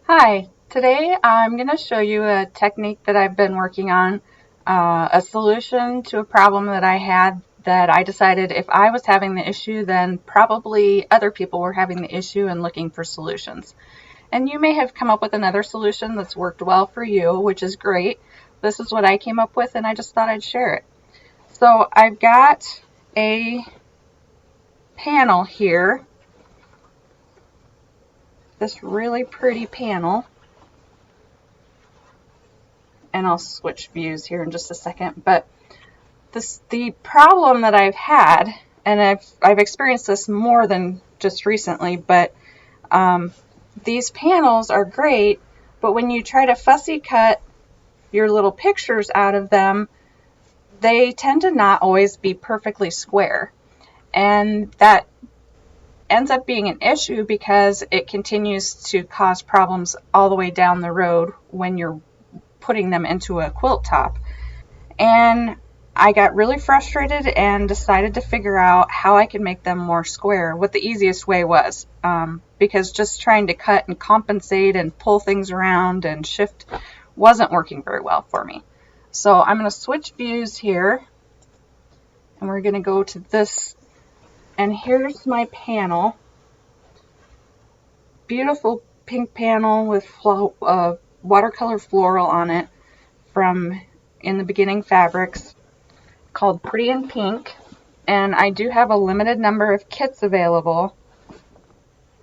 Hi, today I'm going to show you a technique that I've been working on, a solution to a problem that I had that I decided if I was having the issue, then probably other people were having the issue and looking for solutions. And you may have come up with another solution that's worked well for you, which is great. This is what I came up with and I just thought I'd share it. So I've got a panel here, this really pretty panel. And I'll switch views here in just a second, but the problem that I've had, and I've experienced this more than just recently, but these panels are great, but when you try to fussy cut your little pictures out of them, they tend to not always be perfectly square, and that ends up being an issue because it continues to cause problems all the way down the road when you're putting them into a quilt top. And I got really frustrated and decided to figure out how I could make them more square, what the easiest way was, because just trying to cut and compensate and pull things around and shift wasn't working very well for me. So I'm going to switch views here, and we're going to go to this, and here's my panel. Beautiful pink panel with watercolor floral on it from In the Beginning Fabrics, called Pretty in Pink, and I do have a limited number of kits available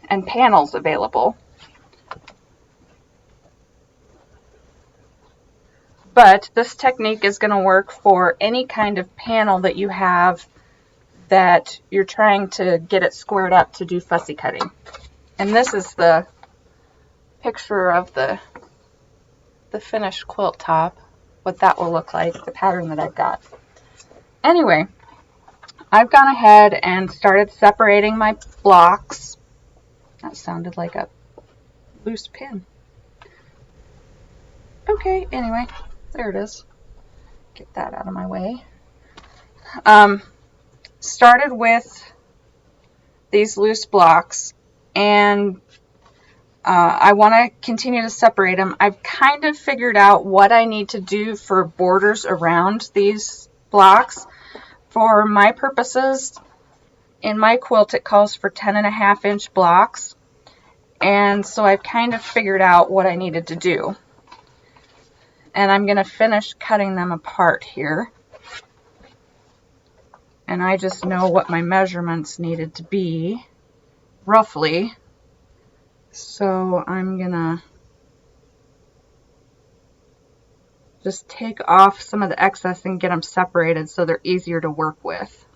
and panels available. But this technique is going to work for any kind of panel that you have that you're trying to get it squared up to do fussy cutting. And this is the picture of the finished quilt top, what that will look like, the pattern that I've got. Anyway, I've gone ahead and started separating my blocks. That sounded like a loose pin. Okay, anyway, there it is. Get that out of my way. Started with these loose blocks, and I want to continue to separate them. I've kind of figured out what I need to do for borders around these blocks. For my purposes, in my quilt it calls for 10.5-inch blocks, and so I've kind of figured out what I needed to do. And I'm going to finish cutting them apart here. And I just know what my measurements needed to be, roughly. So I'm going to just take off some of the excess and get them separated so they're easier to work with.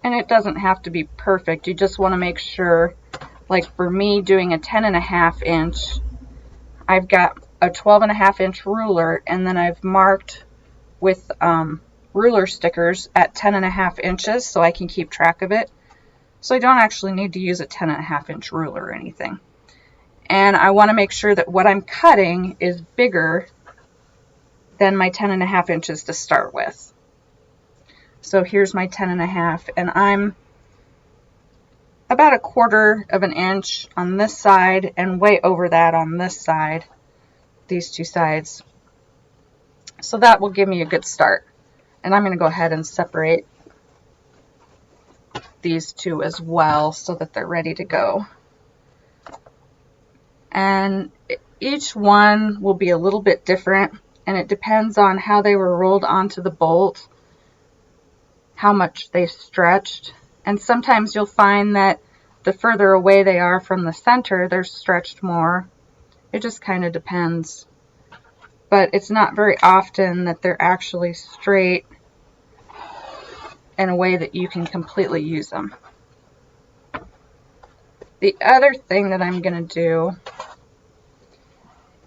And it doesn't have to be perfect. You just want to make sure, like for me doing a 10.5-inch, I've got a 12.5-inch ruler, and then I've marked with ruler stickers at 10.5 inches so I can keep track of it. So I don't actually need to use a 10.5-inch ruler or anything. And I want to make sure that what I'm cutting is bigger than my 10.5 inches to start with. So here's my 10.5, and I'm about 1/4 of an inch on this side and way over that on this side, these two sides. So that will give me a good start. And I'm going to go ahead and separate these two as well so that they're ready to go. And each one will be a little bit different, and it depends on how they were rolled onto the bolt, how much they stretched. And sometimes you'll find that the further away they are from the center, they're stretched more. It just kind of depends. But it's not very often that they're actually straight in a way that you can completely use them. The other thing that I'm going to do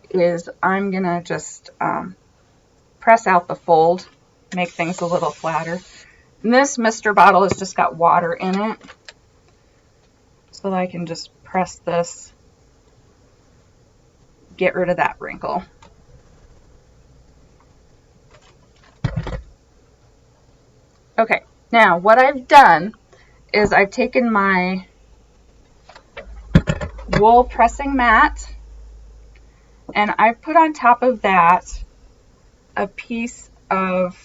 is I'm going to just press out the fold, make things a little flatter. And this Mr. bottle has just got water in it, so I can just press this, get rid of that wrinkle. Okay, now what I've done is I've taken my wool pressing mat and I've put on top of that a piece of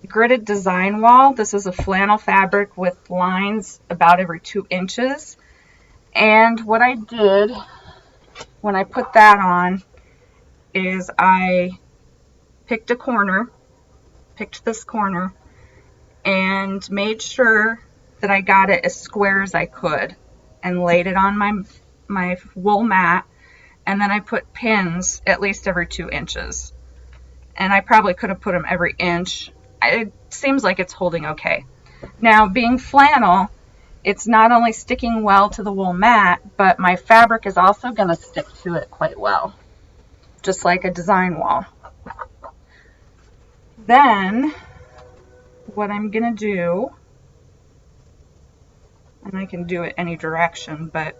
gridded design wall. This is a flannel fabric with lines about every 2 inches. And what I did when I put that on is I picked this corner, and made sure that I got it as square as I could and laid it on my wool mat, and then I put pins at least every 2 inches. And I probably could have put them every inch. It seems like it's holding okay. Now, being flannel, it's not only sticking well to the wool mat, but my fabric is also going to stick to it quite well, just like a design wall. Then, what I'm going to do, and I can do it any direction, but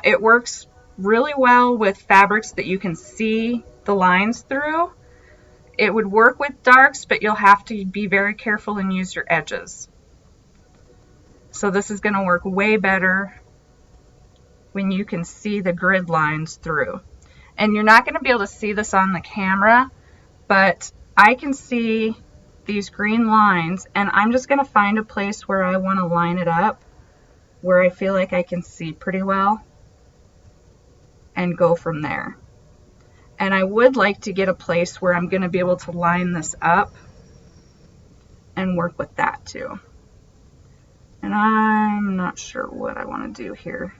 it works really well with fabrics that you can see the lines through. It would work with darks, but you'll have to be very careful and use your edges. So this is going to work way better when you can see the grid lines through. And you're not going to be able to see this on the camera, but I can see these green lines, and I'm just going to find a place where I want to line it up, where I feel like I can see pretty well, and go from there. And I would like to get a place where I'm going to be able to line this up and work with that too. And I'm not sure what I want to do here.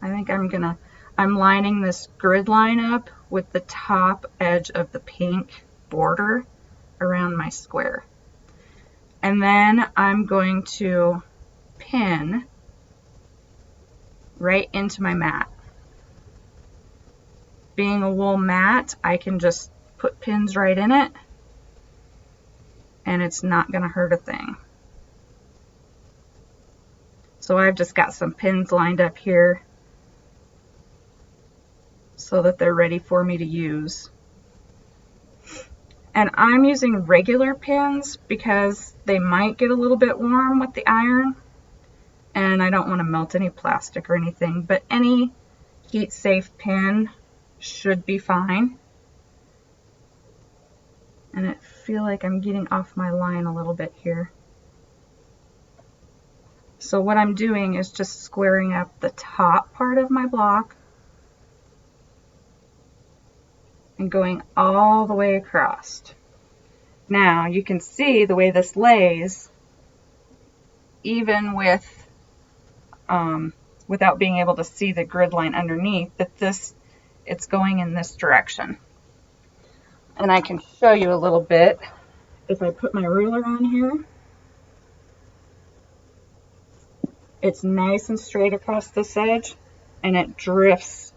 I think I'm lining this grid line up with the top edge of the pink border around my square. And then I'm going to pin right into my mat. Being a wool mat, I can just put pins right in it, and it's not going to hurt a thing. So I've just got some pins lined up here so that they're ready for me to use. And I'm using regular pins because they might get a little bit warm with the iron, and I don't want to melt any plastic or anything, but any heat safe pin should be fine. And I feel like I'm getting off my line a little bit here. So what I'm doing is just squaring up the top part of my block and going all the way across. Now you can see the way this lays, even with without being able to see the grid line underneath, that it's going in this direction. And I can show you a little bit if I put my ruler on here. It's nice and straight across this edge, and it drifts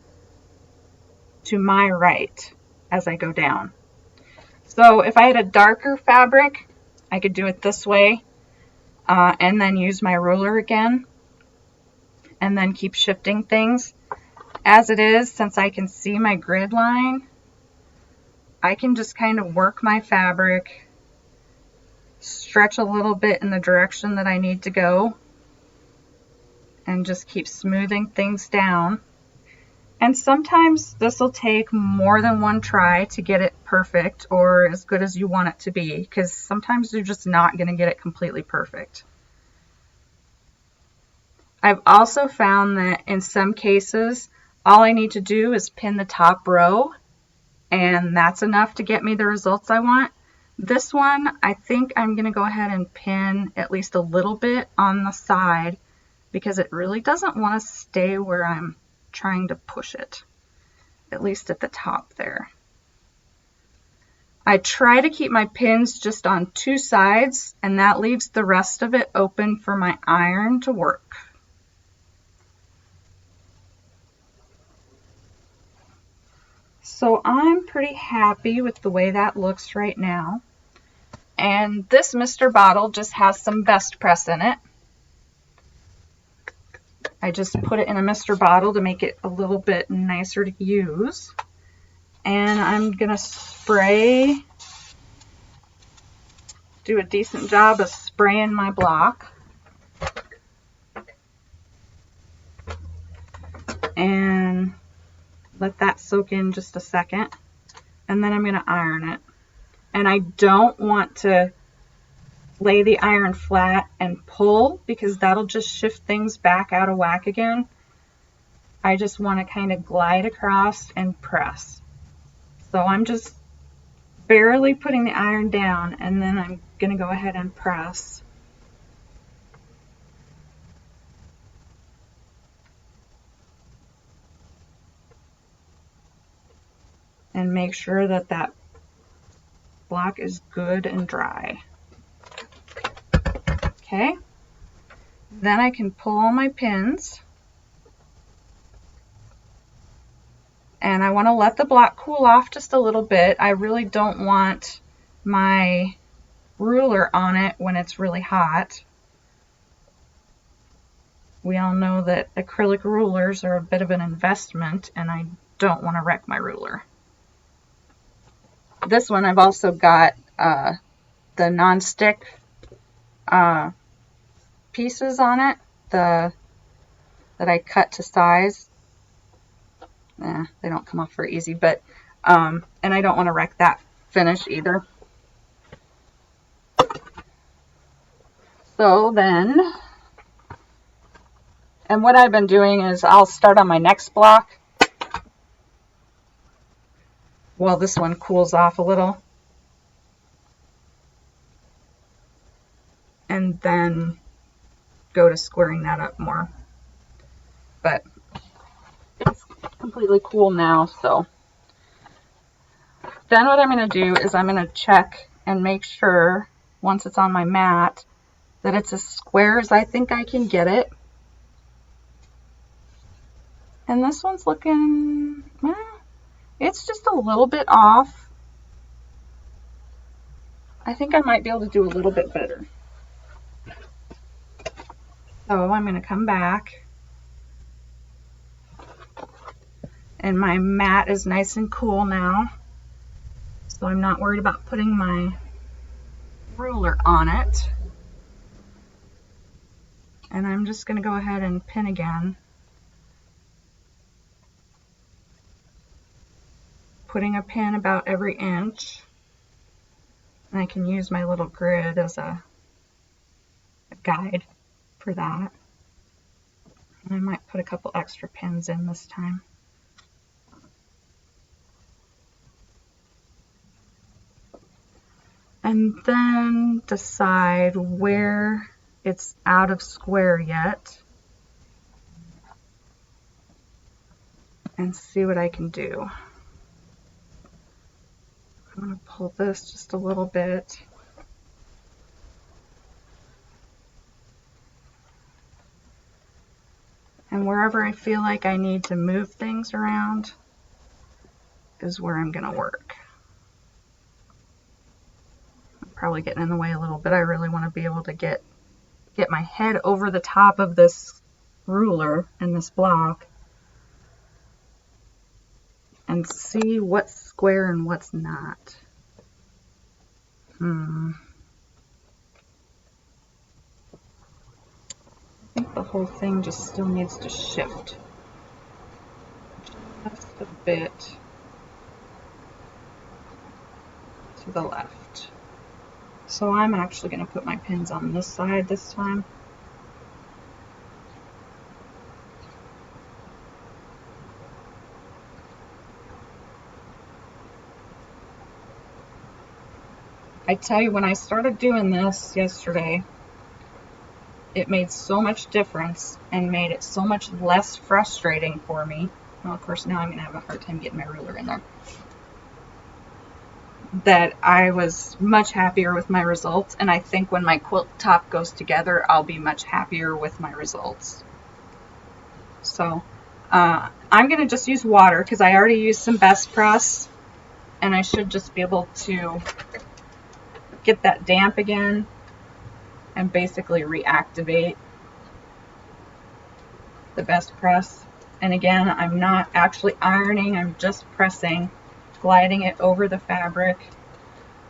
to my right as I go down. So if I had a darker fabric, I could do it this way, and then use my ruler again, and then keep shifting things. As it is, since I can see my grid line, I can just kind of work my fabric, stretch a little bit in the direction that I need to go, and just keep smoothing things down. And sometimes this will take more than one try to get it perfect or as good as you want it to be, because sometimes you're just not going to get it completely perfect. I've also found that in some cases, all I need to do is pin the top row, and that's enough to get me the results I want. This one, I think I'm going to go ahead and pin at least a little bit on the side, because it really doesn't want to stay where I'm trying to push it, at least at the top there. I try to keep my pins just on 2 sides, and that leaves the rest of it open for my iron to work. So I'm pretty happy with the way that looks right now. And this Mr. Bottle just has some Best Press in it. I just put it in a Mr. Bottle to make it a little bit nicer to use. And I'm going to spray do a decent job of spraying my block. And let that soak in just a second. And then I'm going to iron it. And I don't want to lay the iron flat and pull, because that'll just shift things back out of whack again. I just want to kind of glide across and press. So I'm just barely putting the iron down, and then I'm going to go ahead and press. And make sure that that block is good and dry. Okay, then I can pull all my pins, and I want to let the block cool off just a little bit. I really don't want my ruler on it when it's really hot. We all know that acrylic rulers are a bit of an investment, and I don't want to wreck my ruler. This one I've also got the non-stick pieces on it, that I cut to size. They don't come off very easy, but and I don't want to wreck that finish either. So then, and what I've been doing is I'll start on my next block while this one cools off a little, and then go to squaring that up more. But it's completely cool now, so then what I'm going to do is I'm going to check and make sure, once it's on my mat, that it's as square as I think I can get it. And this one's looking, it's just a little bit off. I think I might be able to do a little bit better. So I'm going to come back, and my mat is nice and cool now, so I'm not worried about putting my ruler on it. And I'm just going to go ahead and pin again, putting a pin about every inch, and I can use my little grid as a guide for that. And I might put a couple extra pins in this time. And then decide where it's out of square yet, and see what I can do. I'm going to pull this just a little bit. And wherever I feel like I need to move things around is where I'm going to work. I'm probably getting in the way a little bit. I really want to be able to get my head over the top of this ruler and this block and see what's square and what's not. I think the whole thing just still needs to shift just a bit to the left. So I'm actually going to put my pins on this side this time. I tell you, when I started doing this yesterday, it made so much difference and made it so much less frustrating for me. Well, of course, now I'm going to have a hard time getting my ruler in there. That I was much happier with my results, and I think when my quilt top goes together, I'll be much happier with my results. So I'm going to just use water because I already used some Best Press, and I should just be able to get that damp again and basically reactivate the Best Press. And again, I'm not actually ironing, I'm just pressing, gliding it over the fabric,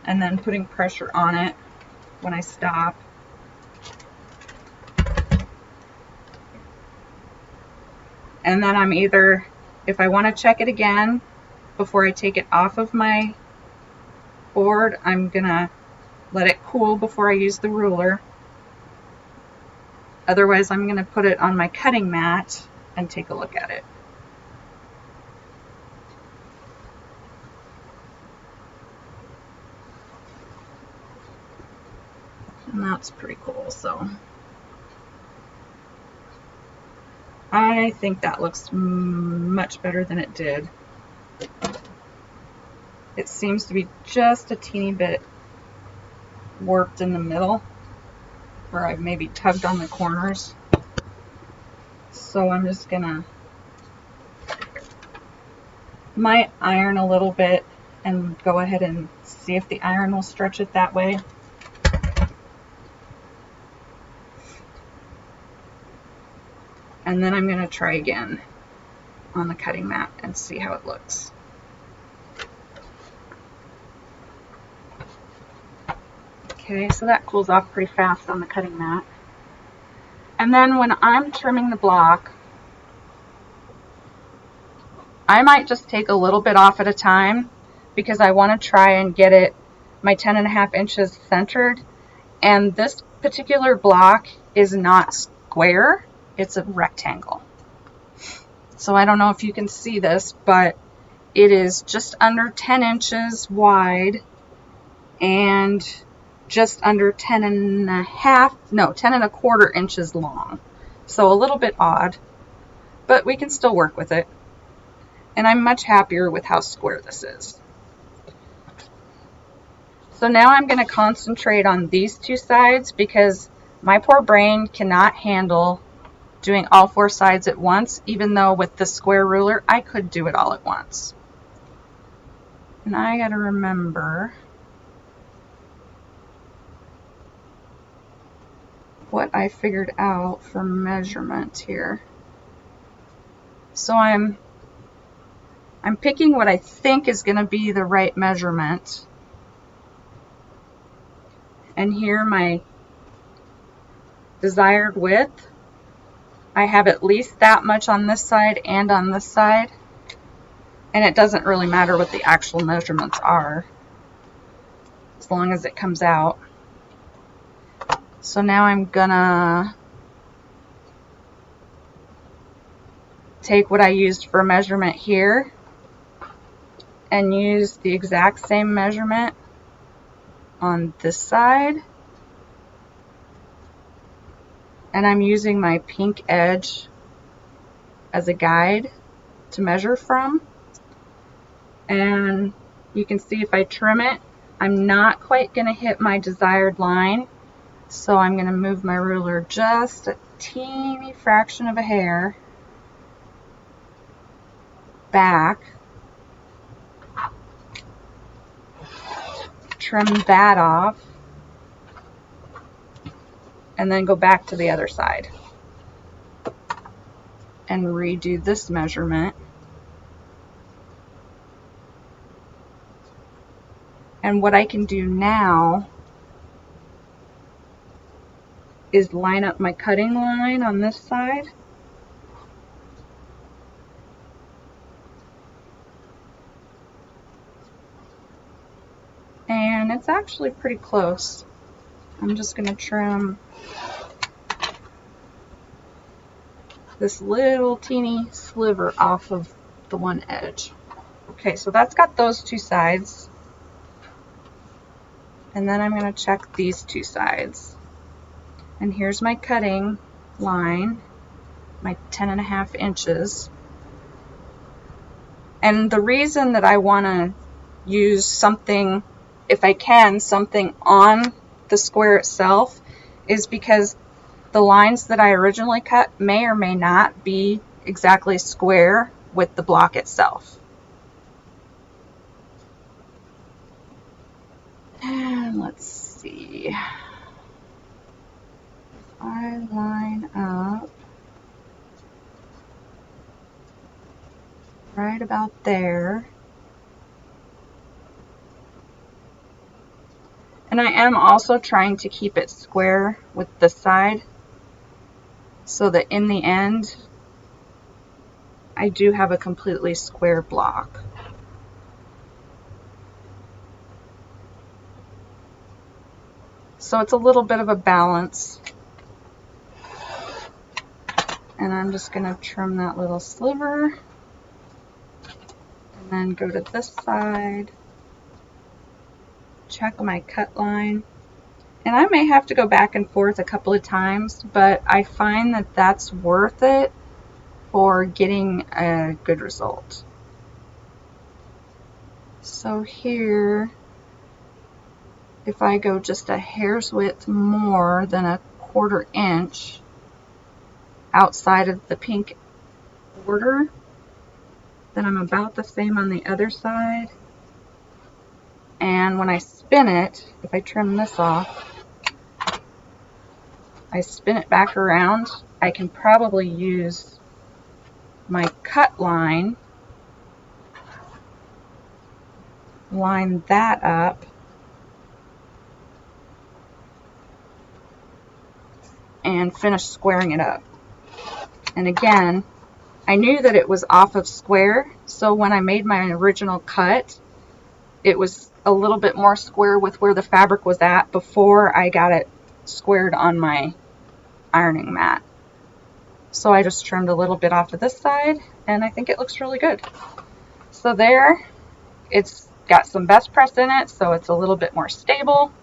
and then putting pressure on it when I stop. And then I'm either, if I want to check it again before I take it off of my board, I'm gonna let it cool before I use the ruler. Otherwise, I'm gonna put it on my cutting mat and take a look at it. And that's pretty cool, so I think that looks much better than it did. It seems to be just a teeny bit warped in the middle where I've maybe tugged on the corners. So I'm just gonna might iron a little bit and go ahead and see if the iron will stretch it that way. And then I'm gonna try again on the cutting mat and see how it looks. Okay, so that cools off pretty fast on the cutting mat. And then when I'm trimming the block, I might just take a little bit off at a time because I want to try and get it my 10.5 inches centered. And this particular block is not square, it's a rectangle. So I don't know if you can see this, but it is just under 10 inches wide and just under 10 1/4 inches long. So a little bit odd, but we can still work with it. And I'm much happier with how square this is. So now I'm going to concentrate on these two sides because my poor brain cannot handle doing all 4 sides at once, even though with the square ruler I could do it all at once. And I got to remember what I figured out for measurement here. So I'm picking what I think is going to be the right measurement. And here my desired width. I have at least that much on this side and on this side. And it doesn't really matter what the actual measurements are, as long as it comes out. So now I'm gonna take what I used for measurement here and use the exact same measurement on this side. And I'm using my pink edge as a guide to measure from. And you can see if I trim it, I'm not quite going to hit my desired line. So I'm going to move my ruler just a teeny fraction of a hair back, trim that off, and then go back to the other side and redo this measurement. And what I can do now is line up my cutting line on this side. And it's actually pretty close. I'm just going to trim this little teeny sliver off of the one edge. Okay, so that's got those 2 sides. And then I'm going to check these 2 sides. And here's my cutting line, my 10.5 inches. And the reason that I want to use something, if I can, something on the square itself is because the lines that I originally cut may or may not be exactly square with the block itself. And let's see. I line up right about there. And I am also trying to keep it square with the side so that in the end I do have a completely square block. So it's a little bit of a balance. And I'm just going to trim that little sliver. And then go to this side. Check my cut line. And I may have to go back and forth a couple of times, but I find that that's worth it for getting a good result. So here, if I go just a hair's width more than a 1/4 inch outside of the pink border, then I'm about the same on the other side. And when I spin it, if I trim this off, I spin it back around, I can probably use my cut line, line that up, and finish squaring it up. And again, I knew that it was off of square, so when I made my original cut, it was a little bit more square with where the fabric was at before I got it squared on my ironing mat. So I just trimmed a little bit off of this side, and I think it looks really good. So there, it's got some best press in it, so it's a little bit more stable,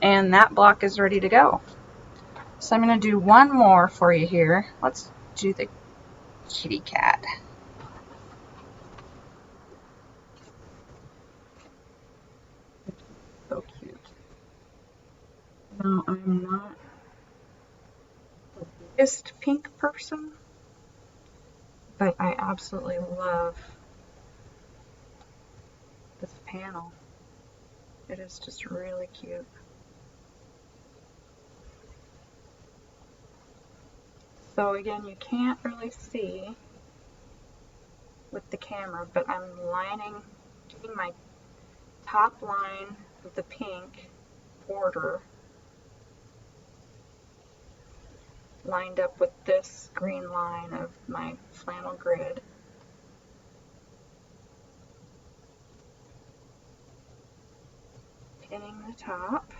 and that block is ready to go. So I'm going to do one more for you here. Let's do the kitty cat. So cute. Now, I'm not the biggest pink person, but I absolutely love this panel. It is just really cute. So again, you can't really see with the camera, but I'm getting my top line of the pink border lined up with this green line of my flannel grid. Pinning the top.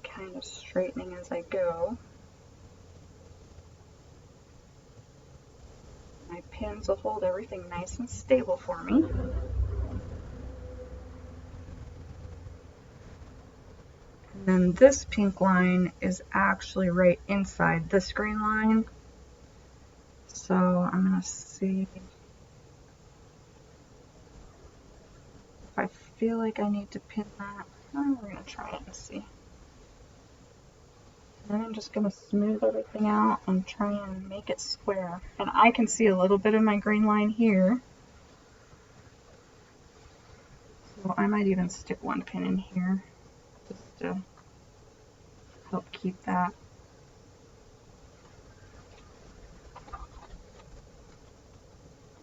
Kind of straightening as I go. My pins will hold everything nice and stable for me. And then this pink line is actually right inside this green line. So I'm going to see if I feel like I need to pin that. Oh, we're going to try it and see. And then I'm just going to smooth everything out and try and make it square. And I can see a little bit of my green line here. So I might even stick one pin in here just to help keep that.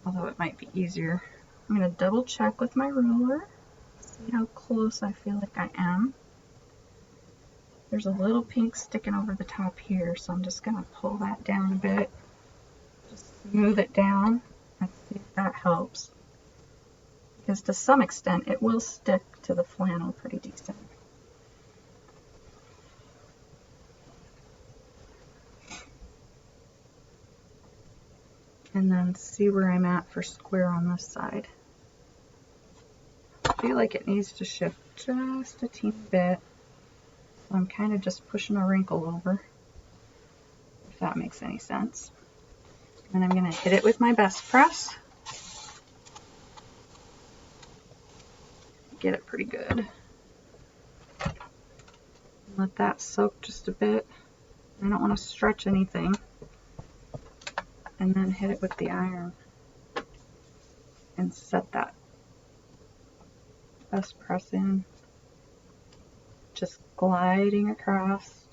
Although it might be easier. I'm going to double check with my ruler, see how close I feel like I am. There's a little pink sticking over the top here, so I'm just going to pull that down a bit. Just smooth it down and see if that helps. Because to some extent, it will stick to the flannel pretty decent. And then see where I'm at for square on this side. I feel like it needs to shift just a teeny bit. So I'm kind of just pushing a wrinkle over, if that makes any sense. And I'm going to hit it with my best press. Get it pretty good. Let that soak just a bit. I don't want to stretch anything. And then hit it with the iron and set that best press in. Just gliding across.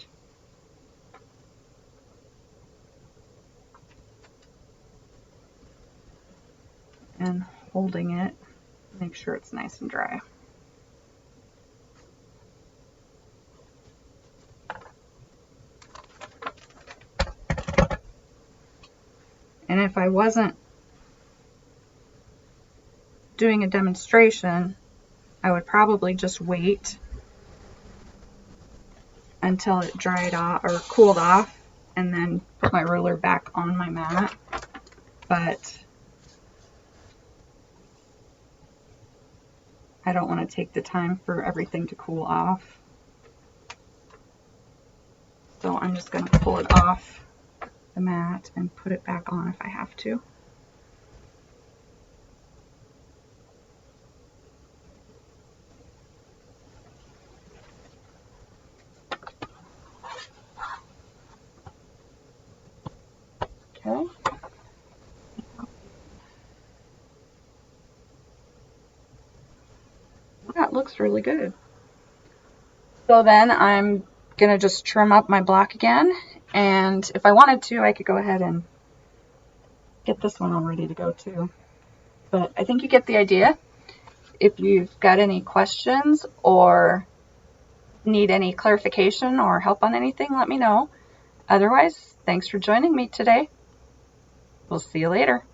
and holding it, make sure it's nice and dry. And if I wasn't doing a demonstration, I would probably just wait until it dried off or cooled off and then put my ruler back on my mat. But I don't want to take the time for everything to cool off. So I'm just going to pull it off the mat and put it back on if I have to. Okay. That looks really good. So then I'm going to just trim up my block again, and if I wanted to, I could go ahead and get this one all ready to go too. But I think you get the idea. If you've got any questions or need any clarification or help on anything, let me know. Otherwise, thanks for joining me today. We'll see you later.